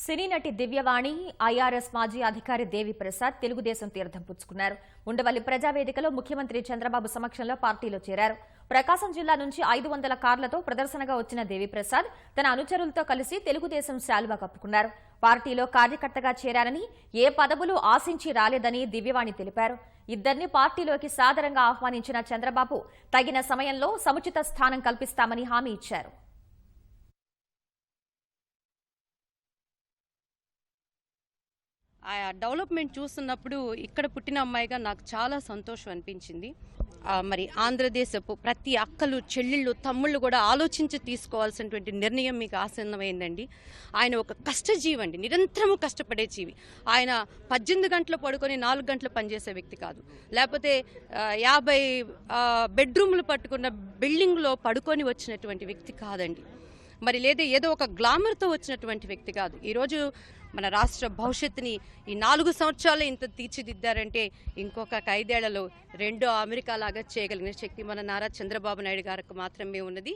సినీ నటి దివ్యవాణి, ఐఆర్ఎస్ మాజీ అధికారి దేవి ప్రసాద్ తెలుగుదేశం తీర్థం పుచ్చుకున్నారు. ఉండవల్లి ప్రజావేదికలో ముఖ్యమంత్రి చంద్రబాబు సమక్షంలో పార్టీలో చేరారు. ప్రకాశం జిల్లా నుంచి 500 కార్లతో ప్రదర్శనగా వచ్చిన దేవి ప్రసాద్ తన అనుచరులతో కలిసి తెలుగుదేశం శాలువా కప్పుకున్నారు. పార్టీలో కార్యకర్తగా చేరారని, ఏ పదవులు ఆశించి రాలేదని దివ్యవాణి తెలిపారు. ఇద్దరిని పార్టీలోకి సాదరంగా ఆహ్వానించిన చంద్రబాబు తగిన సమయంలో సముచిత స్థానం కల్పిస్తామని హామీ ఇచ్చారు. ఆ డెవలప్మెంట్ చూస్తున్నప్పుడు ఇక్కడ పుట్టిన అమ్మాయిగా నాకు చాలా సంతోషం అనిపించింది. మరి ఆంధ్రదేశపు ప్రతి అక్కలు, చెల్లెళ్ళు, తమ్ముళ్ళు కూడా ఆలోచించి తీసుకోవాల్సినటువంటి నిర్ణయం మీకు ఆసన్నమైందండి. ఆయన ఒక కష్టజీవి అండి, నిరంతరము కష్టపడే జీవి. ఆయన 18 గంటలు పడుకొని 4 గంటలు పనిచేసే వ్యక్తి కాదు. లేకపోతే 50 బెడ్రూమ్లు పట్టుకున్న బిల్డింగ్లో పడుకొని వచ్చినటువంటి వ్యక్తి కాదండి. మరి లేదా ఏదో ఒక గ్లామర్తో వచ్చినటువంటి వ్యక్తి కాదు. ఈరోజు మన రాష్ట్ర భవిష్యత్తుని ఈ 4 సంవత్సరాలు ఇంత తీర్చిదిద్దారంటే ఇంకొక 5 ఏళ్లలో రెండో అమెరికా లాగా చేయగలిగిన శక్తి మన నారా చంద్రబాబు నాయుడు గారికి మాత్రమే ఉన్నది.